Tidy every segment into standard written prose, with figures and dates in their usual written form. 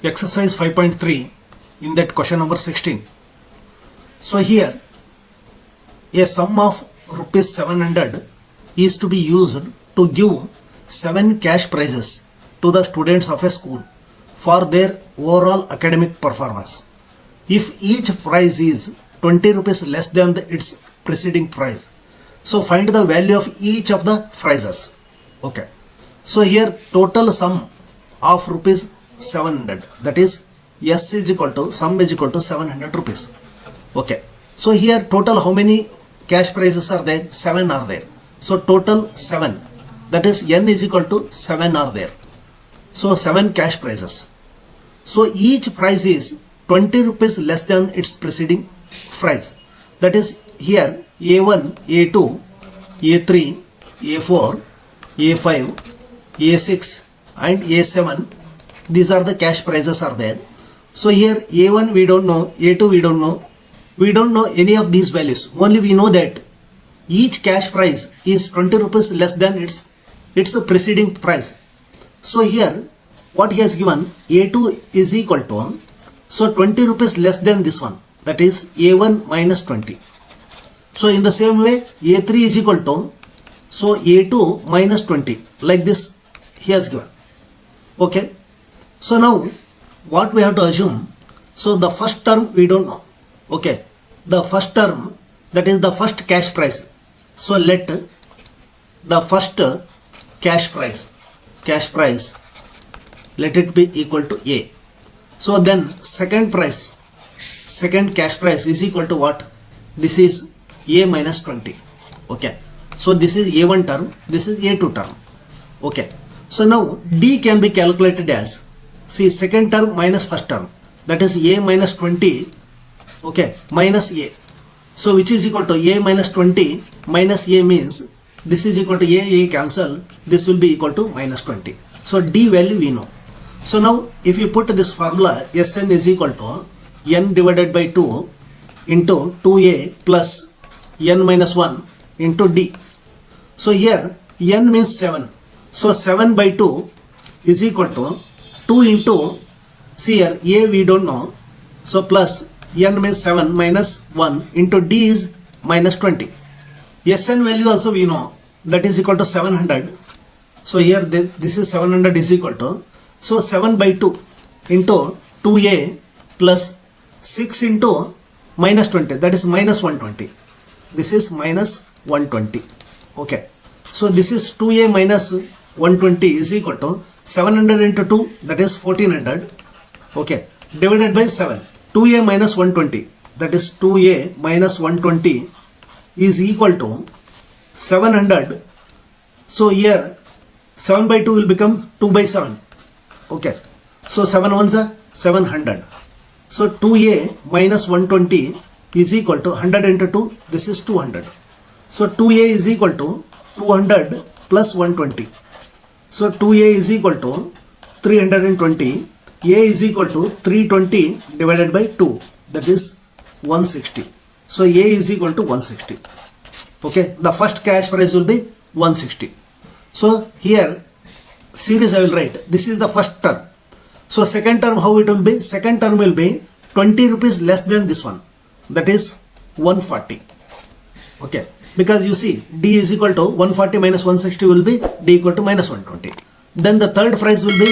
exercise 5.3 in that question number 16. So here a sum of rupees 700 is to be used to give 7 cash prizes to the students of a school for their overall academic performance. If each prize is 20 rupees less than its preceding prize, so find the value of each of the prizes. Okay. So here total sum of rupees 700, that is S is equal to sum is equal to 700 rupees. Okay. So here total how many cash prizes are there? 7 are there. So total 7, that is N is equal to 7 are there. So 7 cash prizes. So each prize is 20 rupees less than its preceding prize. That is here A1, A2, A3, A4, A5, A6 and A7. These are the cash prizes are there. So here A1 we don't know, A2 we don't know. We don't know any of these values. Only we know that each cash prize is 20 rupees less than its preceding price. So here what he has given, A2 is equal to, so 20 rupees less than this one, that is A1 minus 20. So in the same way A3 is equal to, so A2 minus 20, like this he has given. Okay. So now what we have to assume, so the first term we don't know. Okay. The first term, that is the first cash price. So let the first cash price, let it be equal to A. So then second cash price is equal to what? This is A minus 20. Okay. So this is A1 term, this is A2 term. Okay. So now D can be calculated as, see, second term minus first term, that is A minus 20, okay, minus A. So which is equal to A minus 20 minus A means this is equal to A cancel, this will be equal to minus 20. So D value we know. So now if you put this formula, Sn is equal to N divided by 2 into 2A plus N minus 1 into D. So here N means 7. So 7 by 2 is equal to 2 into, see here A we don't know, so plus N means 7 minus 1 into D is minus 20. Sn value also we know, that is equal to 700. So here this is 700 is equal to, so 7 by 2 into 2A plus 6 into minus 20, that is minus 120. This is minus 120. Okay. So this is 2A minus 120 is equal to 700 into 2, that is 1400. Okay. Divided by 7. 2A minus 120, that is 2A minus 120 is equal to 700. So here 7 by 2 will become 2 by 7. Okay. So 7 ones are 700. So 2A minus 120 is equal to 100 into 2, this is 200. So 2A is equal to 200 plus 120. So 2A is equal to 320. A is equal to 320 divided by 2, that is 160. So A is equal to 160. Okay, the first cash prize will be 160. So here series I will write, this is the first term. So second term how it will be? Second term will be 20 rupees less than this one, that is 140. Okay, because you see D is equal to 140 minus 160 will be D equal to minus 120. Then the third prize will be,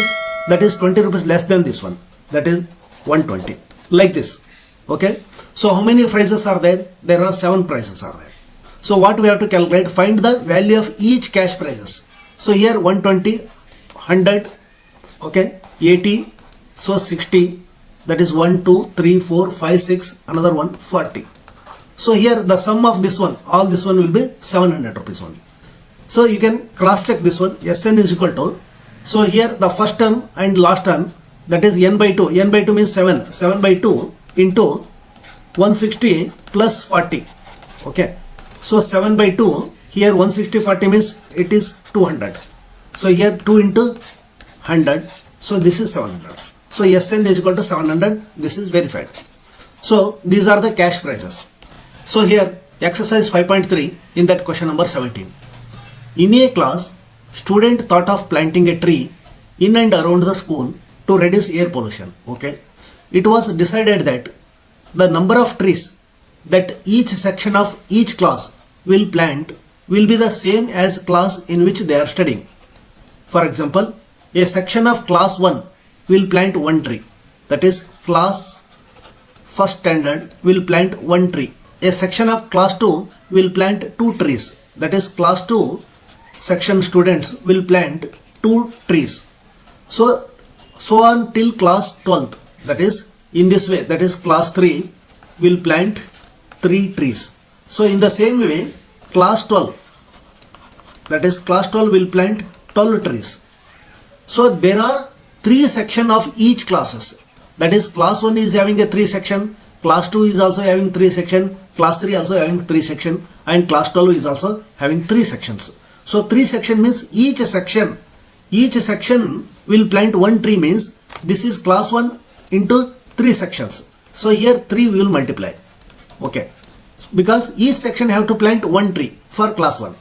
that is 20 rupees less than this one, that is 120, like this. Okay. So how many prizes are there? There are 7 prizes are there. So what we have to calculate, find the value of each cash prizes. So here 120, 100, okay, 80, so 60, that is 1, 2, 3, 4, 5, 6, another one 40. So here the sum of this one, all this one will be 700 rupees only. So you can cross check this one, Sn is equal to, so here the first term and last term, that is N by 2. N by 2 means 7. 7 by 2 into 160 plus 40. Okay. So 7 by 2, here 160 40 means it is 200. So here 2 into 100. So this is 700. So Sn is equal to 700. This is verified. So these are the cash prizes. So here exercise 5.3 in that question number 17. In a class, student thought of planting a tree in and around the school to to reduce air pollution. Okay, it was decided that the number of trees that each section of each class will plant will be the same as class in which they are studying. For example, a section of class 1 will plant one tree, that is class first standard will plant one tree. A section of class 2 will plant two trees, that is class 2 section students will plant two trees. So on till class 12th, that is in this way, that is class 3 will plant 3 trees. So in the same way, class 12, that is class 12 will plant 12 trees. So there are 3 sections of each classes. That is class 1 is having a 3 section, class 2 is also having 3 section, class 3 also having 3 section, and class 12 is also having 3 sections. So 3 section means each section will plant one tree, means this is class 1 into 3 sections. So here 3 will multiply. Okay, because each section have to plant one tree for class 1.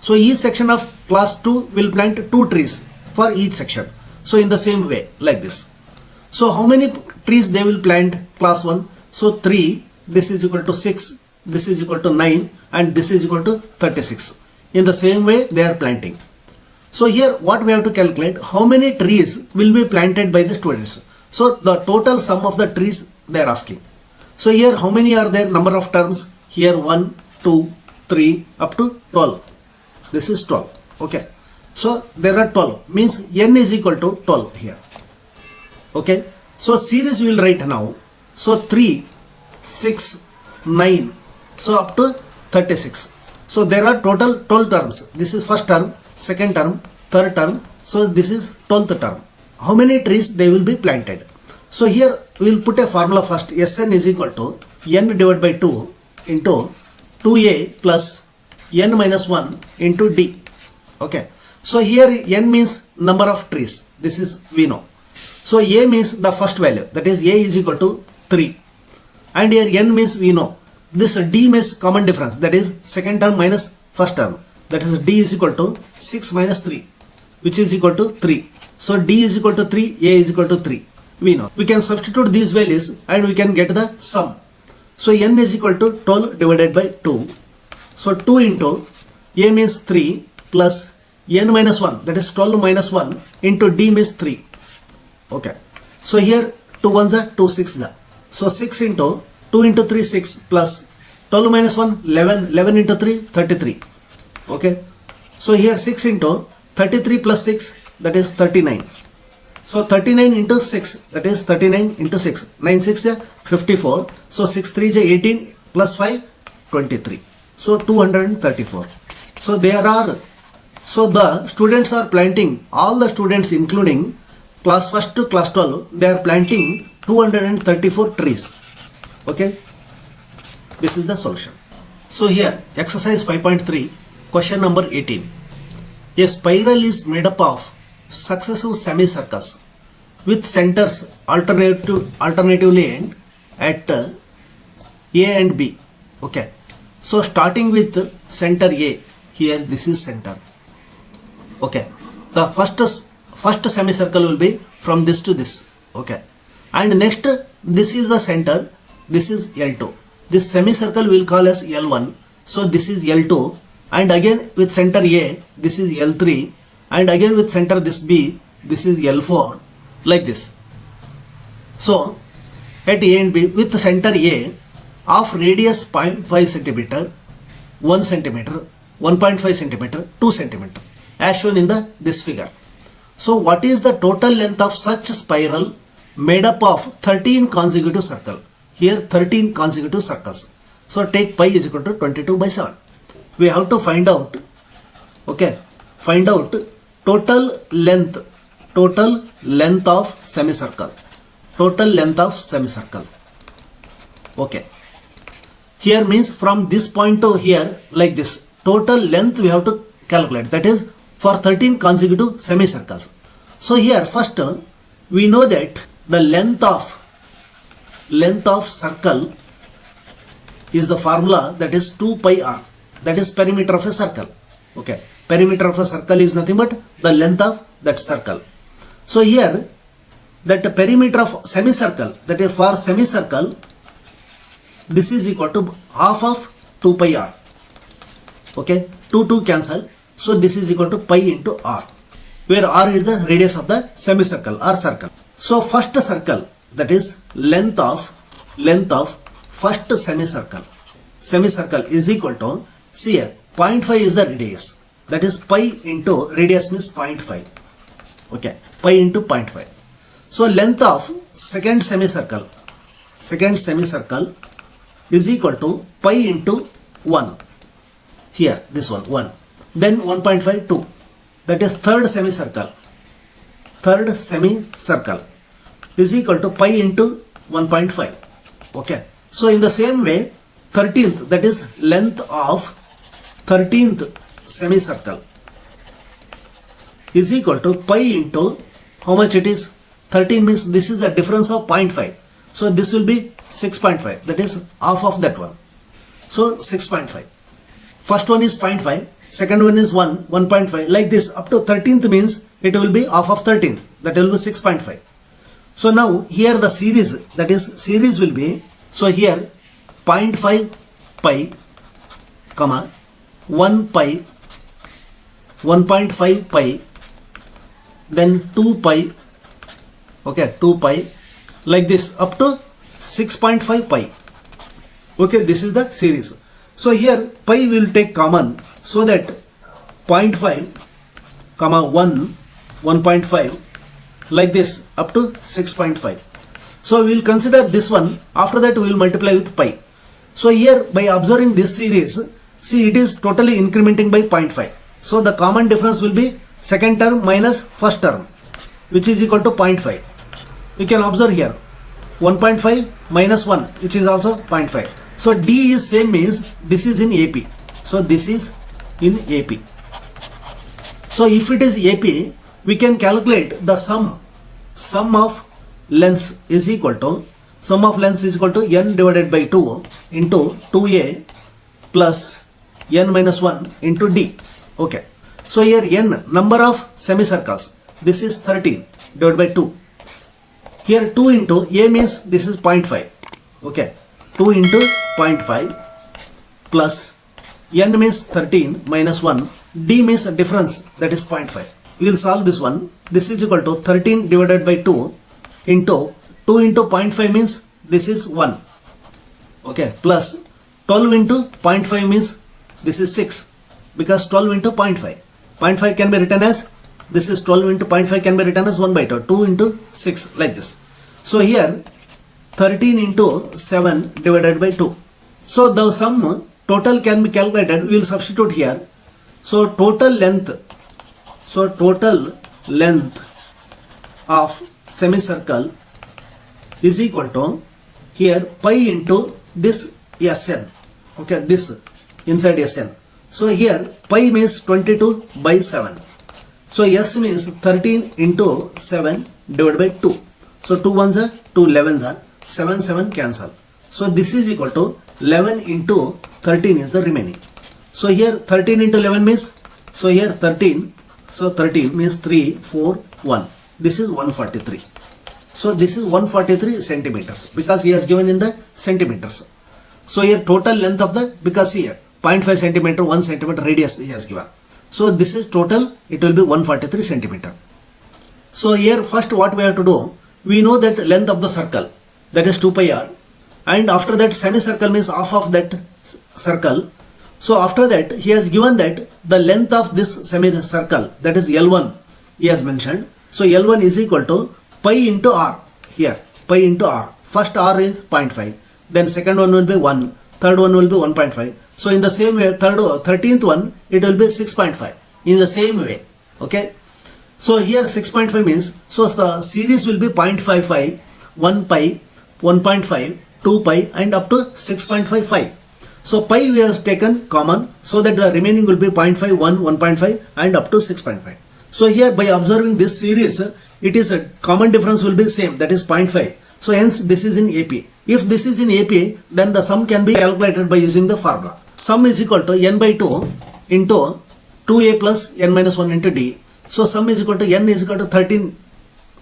So each section of class 2 will plant 2 trees for each section. So in the same way, like this. So how many trees they will plant class 1? So 3, this is equal to 6, this is equal to 9, and this is equal to 36. In the same way they are planting. So here what we have to calculate, how many trees will be planted by the students. So the total sum of the trees they are asking. So here how many are there, number of terms? Here 1, 2, 3 up to 12. This is 12. Okay. So there are 12, means n is equal to 12 here. Okay. So series we will write now. So 3, 6, 9. So up to 36. So there are total 12 terms. This is first term, second term, third term. So this is 12th term. How many trees they will be planted? So here we will put a formula first. Sn is equal to n divided by 2 into 2a plus n minus 1 into d. Okay. So here n means number of trees. This is we know. So a means the first value, that is a is equal to 3. And here n means we know. This d means common difference, that is second term minus first term. That is d is equal to 6 minus 3, which is equal to 3. So d is equal to 3, a is equal to 3. We know. We can substitute these values and we can get the sum. So n is equal to 12 divided by 2. So 2 into a means 3 plus n minus 1, that is 12 minus 1 into d means 3. Okay. So here 2 ones are 2 6 are. So 6 into 2 into 3 6 plus 12 minus 1 11, 11 into 3 33. Okay. So here 6 into 33 plus 6, that is 39. So 39 into 6, that is 39 into 6. 9 6 is 54. So 6 3 is 18 plus 5 23. So 234. So there are, so the students are planting, all the students including class 1 to class 12, they are planting 234 trees. Okay. This is the solution. So here exercise 5.3, question number 18. A spiral is made up of successive semicircles with centers alternatively at A and B. Okay. So starting with center A, here this is center. Okay. The first semicircle will be from this to this. Okay. And next, this is the center, this is L2. This semicircle will call as L1. So this is L2. And again with center A, this is L3. And again with center this B, this is L4. Like this. So at A and B, with center A of radius 0.5 centimeter, 1 centimeter, 1.5 centimeter, 2 centimeter, as shown in this figure. So what is the total length of such spiral made up of 13 consecutive circles? Here 13 consecutive circles. So take pi is equal to 22 by 7. We have to find out, okay, find out total length of semicircle. Total length of semicircle. Okay. Here means from this point to here, like this. Total length we have to calculate. That is for 13 consecutive semicircles. So here first we know that the length of circle is the formula, that is 2 pi r. That is perimeter of a circle. Okay. Perimeter of a circle is nothing but the length of that circle. So here that the perimeter of semicircle, that is for semicircle, this is equal to half of 2 pi r. Okay, 2 cancel. So this is equal to pi into r, where r is the radius of the semicircle or circle. So first circle, that is length of first semicircle is equal to, see here, 0.5 is the radius, that is pi into radius means 0.5. Okay, pi into 0.5. So length of second semicircle is equal to pi into 1. Here, this one. Then 1.5, 2. That is third semicircle is equal to pi into 1.5. Okay. So in the same way, 13th, that is length of 13th semicircle is equal to pi into, how much it is? 13 means this is the difference of 0.5. So this will be 6.5. That is half of that one. So 6.5. First one is 0.5. Second one is 1.5. Like this up to 13th means it will be half of 13th. That will be 6.5. So now here the series, that is series will be, so here 0.5 pi, comma 1 pi, 1.5 pi, then 2 pi, okay, 2 pi, like this up to 6.5 pi. Okay, this is the series. So here pi will take common, so that 0.5 comma 1.5, like this up to 6.5. So we will consider this one. After that we will multiply with pi. So here by observing this series, see it is totally incrementing by 0.5. So the common difference will be second term minus first term, which is equal to 0.5. You can observe here 1.5 minus 1, which is also 0.5. So D is same, means this is in AP. So this is in AP. So if it is AP, we can calculate the sum of lengths is equal to n divided by 2 into 2a plus n minus 1 into D. Okay. So here n, number of semicircles, this is 13 divided by 2. Here 2 into a means this is 0.5. Okay. 2 into 0.5 plus n means 13 minus 1. D means a difference, that is 0.5. We will solve this one. This is equal to 13 divided by 2 into 2 into 0.5 means this is 1. Okay. Plus 12 into 0.5 means this is 6, because 12 into 0.5. 0.5 can be written as, this is 12 into 0.5 can be written as 1 by 2. 2 into 6, like this. So here 13 into 7 divided by 2. So the sum total can be calculated. We will substitute here. So total length of semicircle is equal to, here pi into this Sn. Okay, this inside Sn. So here pi means 22 by 7. So S means 13 into 7 divided by 2. So 2 ones are 2 11s are 7 cancel. So this is equal to 11 into 13 is the remaining. So here 13 into 11 means, so here 13, so 13 means 3, 4, 1. This is 143. So this is 143 centimeters, because he has given in the centimeters. So here total length of the, because here 0.5 centimeter, 1 centimeter radius he has given. So this is total, it will be 143 centimeter. So here first what we have to do, we know that length of the circle, that is 2 pi r, and after that semicircle means half of that circle. So after that he has given that the length of this semicircle, that is L1 he has mentioned. So L1 is equal to pi into r, here pi into r. First r is 0.5, then second one will be 1, third one will be 1.5. So in the same way 13th one it will be 6.5 in the same way. Okay. So here 6.5 means, so the series will be 0.55, 1 pi, 1.5, 2 pi and up to 6.55. So pi we have taken common, so that the remaining will be 0.5, 1, 1.5 and up to 6.5. So here by observing this series, it is a common difference will be same, that is 0.5. So hence this is in AP. If this is in AP, then the sum can be calculated by using the formula. Sum is equal to n by 2 into 2a plus n minus 1 into d. So sum is equal to n is equal to 13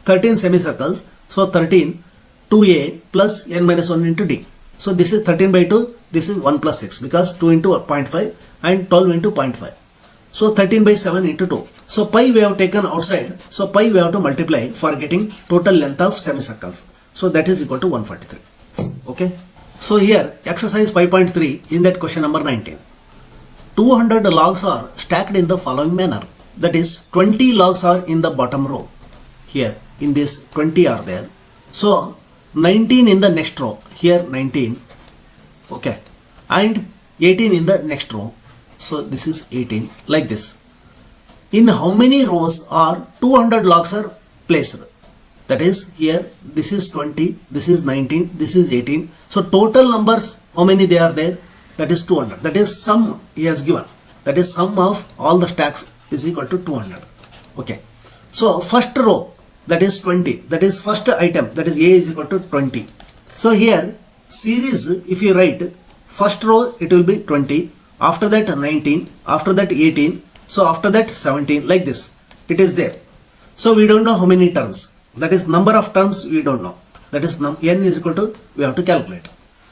13 semicircles. So 13 2a plus n minus 1 into d. So this is 13 by 2. This is 1 plus 6 because 2 into 0.5 and 12 into 0.5. So 13 by 7 into 2. So pi we have taken outside. So pi we have to multiply for getting total length of semicircles. So that is equal to 143. Okay. So here exercise 5.3 in that question number 19. 200 logs are stacked in the following manner. That is 20 logs are in the bottom row. Here in this 20 are there. So 19 in the next row. Here 19. Okay. And 18 in the next row. So this is 18 like this. In how many rows are 200 logs are placed? That is here this is 20, this is 19, this is 18. So total numbers how many they are there? That is 200. That is sum he has given. That is sum of all the stacks is equal to 200. Okay. So first row that is 20. That is first item that is A is equal to 20. So here series if you write first row it will be 20. After that 19. After that 18. So after that 17 like this. It is there. So we don't know how many terms. That is number of terms we don't know. That is n is equal to we have to calculate.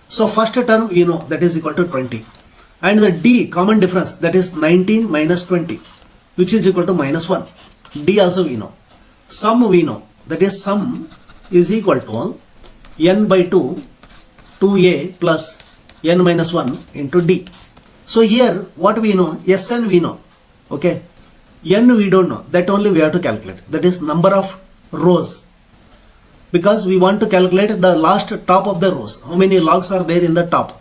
So first term we know that is equal to 20. And the d common difference that is 19 minus 20 which is equal to minus 1. D also we know. Sum we know that is sum is equal to n by 2 2a plus n minus 1 into d. So here what we know Sn we know. Okay. N we don't know. That only we have to calculate. That is number of rows. Because we want to calculate the last top of the rows. How many logs are there in the top.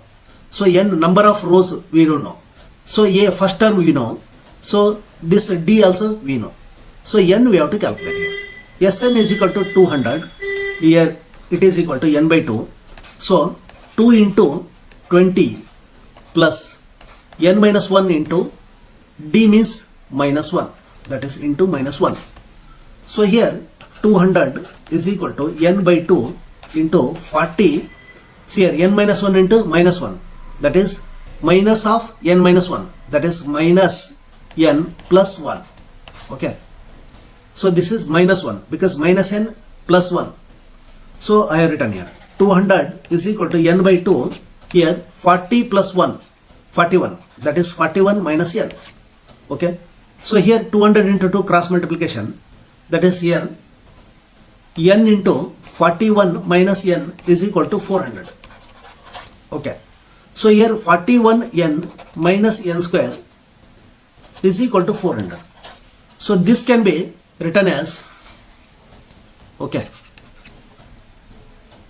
So n number of rows we don't know. So a first term we know. So this d also we know. So n we have to calculate here. Sn is equal to 200. Here it is equal to n by 2. So 2 into 20 plus n minus 1 into d means minus 1. That is into minus 1. So here 200 is equal to n by 2 into 40. See here n minus 1 into minus 1. That is minus of n minus 1. That is minus n plus 1. Okay. So this is minus 1 because minus n plus 1. So I have written here 200 is equal to n by 2. Here 40 plus 1. 41. That is 41 minus n. Okay. So here 200 into 2 cross multiplication. That is here n into 41 minus n is equal to 400. Okay. So here 41n minus n square is equal to 400. So this can be written as okay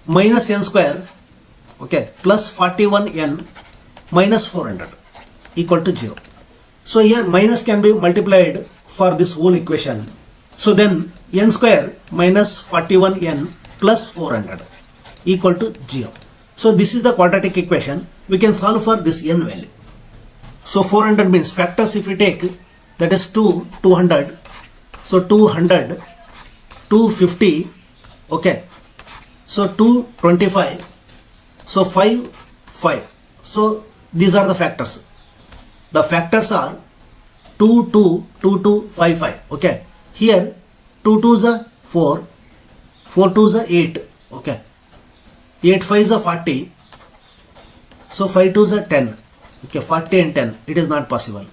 minus n square okay plus 41n minus 400 equal to 0. So here minus can be multiplied for this whole equation. So then n square minus 41n plus 400 equal to 0. So this is the quadratic equation. We can solve for this n value. So 400 means factors if we take that is 200. So 200, 250, okay. So 225. So 5, 5. So these are the factors. The factors are 2, 2, 2, 2, 5, 5. Okay. Here 2 2s are 4, 4 2s are 8. Okay. 8 5s are 40. So 5 2s are 10. Okay. 40 and 10. It is not possible.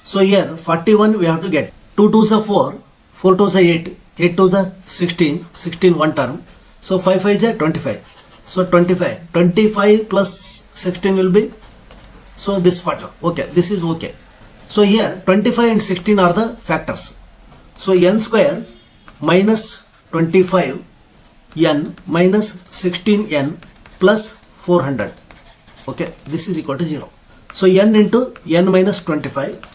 So here 41 we have to get. 2 2s are 4, 4 2s are 8, 8 2s are 16, 16 one term. So 5 5s are 25. So 25. 25 plus 16 will be. So this factor. Okay. This is okay. So here 25 and 16 are the factors. So n square minus 25 n minus 16n plus 400. Okay. This is equal to 0. So n into n minus 25.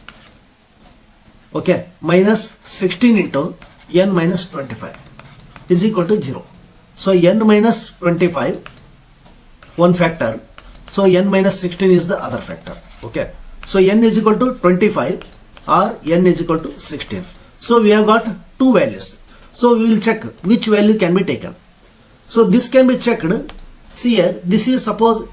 Okay. Minus 16 into n minus 25 is equal to 0. So n minus 25 one factor. So n minus 16 is the other factor. Okay. So n is equal to 25 or n is equal to 16. So we have got two values. So we will check which value can be taken. So this can be checked. See here, this is suppose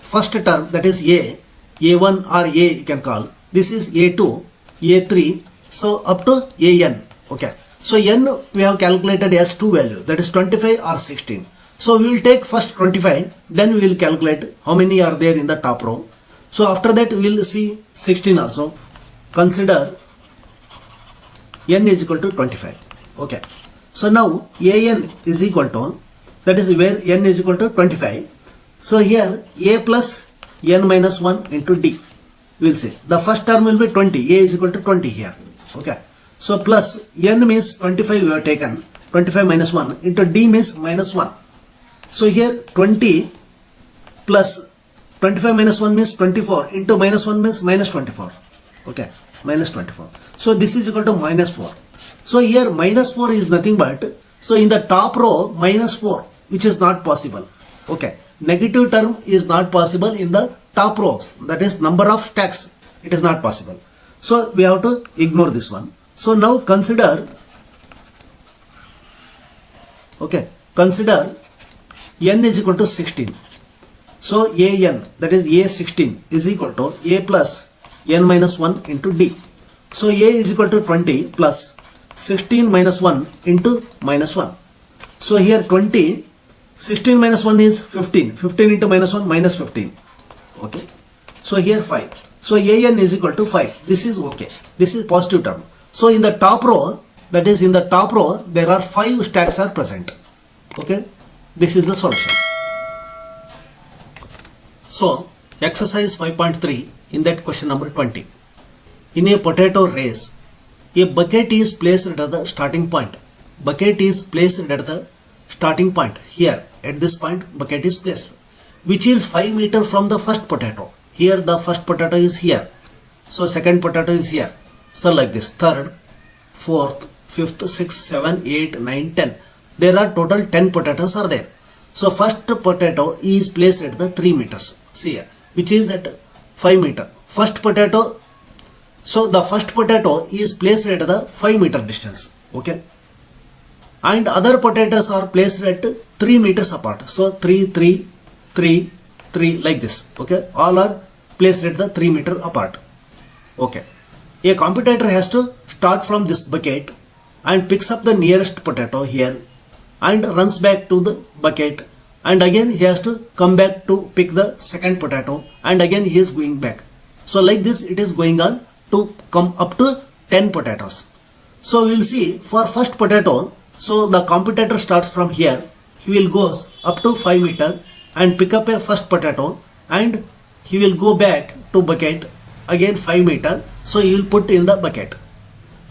first term that is A1 or A you can call. This is A2, A3. So up to AN. Okay. So n we have calculated as two values, that is 25 or 16. So we will take first 25, then we will calculate how many are there in the top row. So after that we will see 16 also. Consider n is equal to 25. Okay. So now an is equal to, that is where n is equal to 25. So here a plus n minus 1 into d. We will see the first term will be 20. A is equal to 20 here. Okay. So plus n means 25 we have taken. 25 minus 1 into d means minus 1. So here 20 plus 25 minus 1 means 24 into minus 1 means minus 24. Okay. Minus 24. So this is equal to minus 4. So here minus 4 is nothing but, so in the top row minus 4, which is not possible. Okay. Negative term is not possible in the top rows, that is number of stacks, it is not possible. So we have to ignore this one. So now consider, okay, consider n is equal to 16. So an, that is a16 is equal to a plus n minus 1 into d. So a is equal to 20 plus 16 minus 1 into minus 1. So here 20, 16 minus 1 is 15. 15 into minus 1 minus 15. Okay. So here 5. So an is equal to 5. This is okay. This is positive term. So in the top row, that is in the top row, there are 5 stacks are present. Okay. This is the solution. So exercise 5.3 in that question number 20. In a potato race, a bucket is placed at the starting point. Bucket is placed at the starting point. Here at this point bucket is placed, which is 5 meters from the first potato. Here the first potato is here. So second potato is here. So like this, third, fourth, fifth, sixth, 7, 8, 9, 10. There are total 10 potatoes are there. So first potato is placed at the 3 meters. See here, which is at 5 meter. First potato, so the first potato is placed at the 5 meter distance. Okay. And other potatoes are placed at 3 meters apart. So 3, 3, 3, 3 like this. Okay. All are placed at the 3 meter apart. Okay. A competitor has to start from this bucket and picks up the nearest potato here and runs back to the bucket, and again he has to come back to pick the second potato, and again he is going back. So like this it is going on to come up to 10 potatoes. So we will see for first potato, so the competitor starts from here, he will goes up to 5 meter and pick up a first potato, and he will go back to bucket again 5 meter, so he will put in the bucket.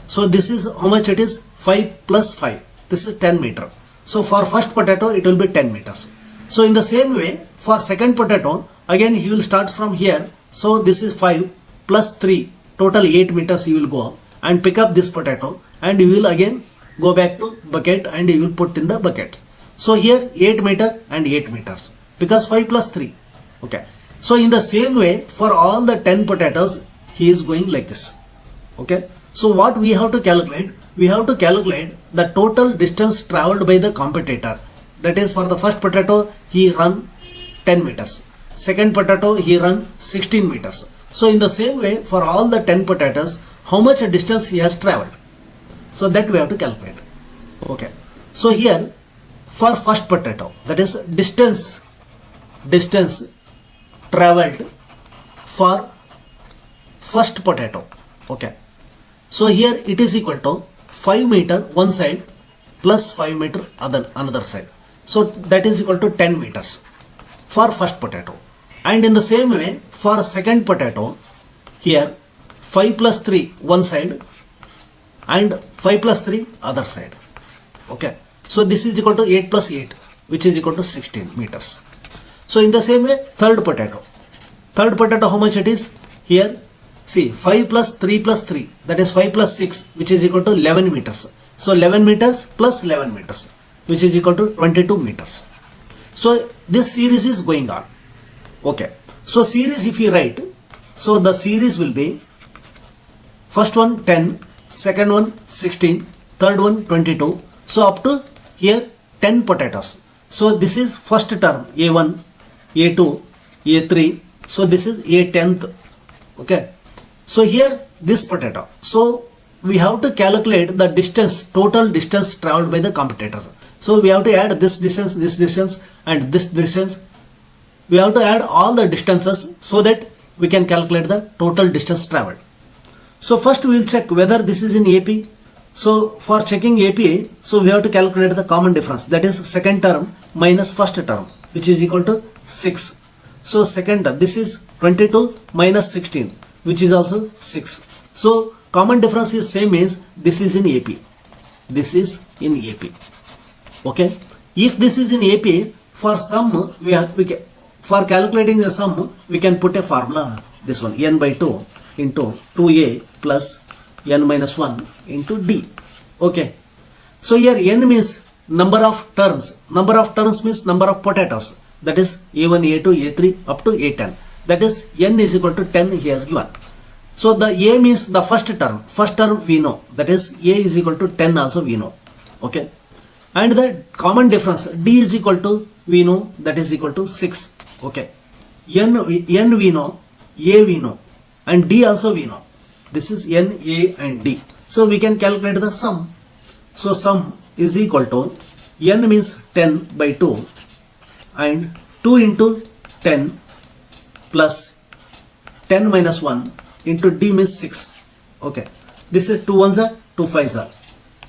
So this is how much it is, 5 plus 5, this is 10 meter. So for first potato it will be 10 meters. So in the same way for second potato, again he will start from here, so this is 5 plus 3, total 8 meters he will go and pick up this potato, and he will again go back to bucket and he will put in the bucket. So here 8 meter and 8 meters, because 5 plus 3. Okay. So in the same way for all the 10 potatoes he is going like this. Okay. So what we have to calculate? We have to calculate the total distance traveled by the competitor. That is, for the first potato he run 10 meters. Second potato he run 16 meters. So in the same way for all the 10 potatoes, how much distance he has traveled? So that we have to calculate. Okay. So here for first potato, that is distance traveled for first potato. Okay. So here it is equal to 5 meter one side plus 5 meter another side. So that is equal to 10 meters for first potato. And in the same way for second potato, here 5 plus 3 one side and 5 plus 3 other side. Okay. So this is equal to 8 plus 8, which is equal to 16 meters. So in the same way third potato, how much it is? Here see 5 plus 3 plus 3, that is 5 plus 6, which is equal to 11 meters. So 11 meters plus 11 meters, which is equal to 22 meters. So this series is going on. Okay. So series if you write, so the series will be first one 10, second one 16, third one 22. So up to here 10 potatoes. So this is first term A1, A2, A3. So this is A10th. Okay. So here this potato. So we have to calculate the distance, total distance traveled by the competitor. So we have to add this distance and this distance. We have to add all the distances so that we can calculate the total distance traveled. So first we will check whether this is in AP. So for checking AP, so we have to calculate the common difference, that is second term minus first term, which is equal to 6. So second, this is 22 minus 16, which is also 6. So common difference is same, means this is in AP. This is in AP. Okay. If this is in AP, for sum for calculating the sum we can put a formula, this one, n by 2 into 2a plus n minus 1 into d. Okay. So here n means number of terms. Number of terms means number of potatoes. That is a1, a2, a3 up to a10. That is n is equal to 10 he has given. So the a means the first term. First term we know. That is a is equal to 10 also we know. Okay. And the common difference d is equal to we know, that is equal to 6. Okay. N we know, a we know, and d also we know. This is n, a and d. So we can calculate the sum. So sum is equal to n means 10 by 2 and 2 into 10 plus 10 minus 1 into d means 6. Okay. This is 2 ones are 2 5s are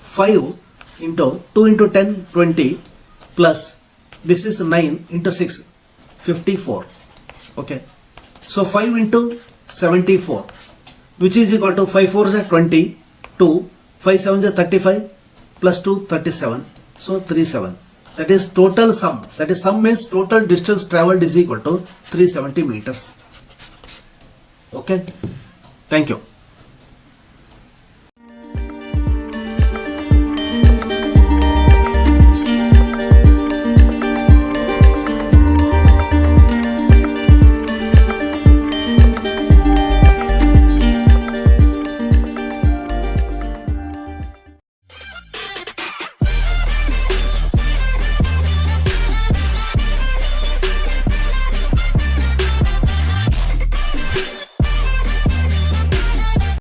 5 into 2 into 10 20 plus this is 9 into 6 54. Okay. So 5 into 74, which is equal to 5 4s are 22, 5 7s are 35 plus 2 37. So 37. That is total sum. That is sum means total distance traveled is equal to 370 meters. Okay. Thank you.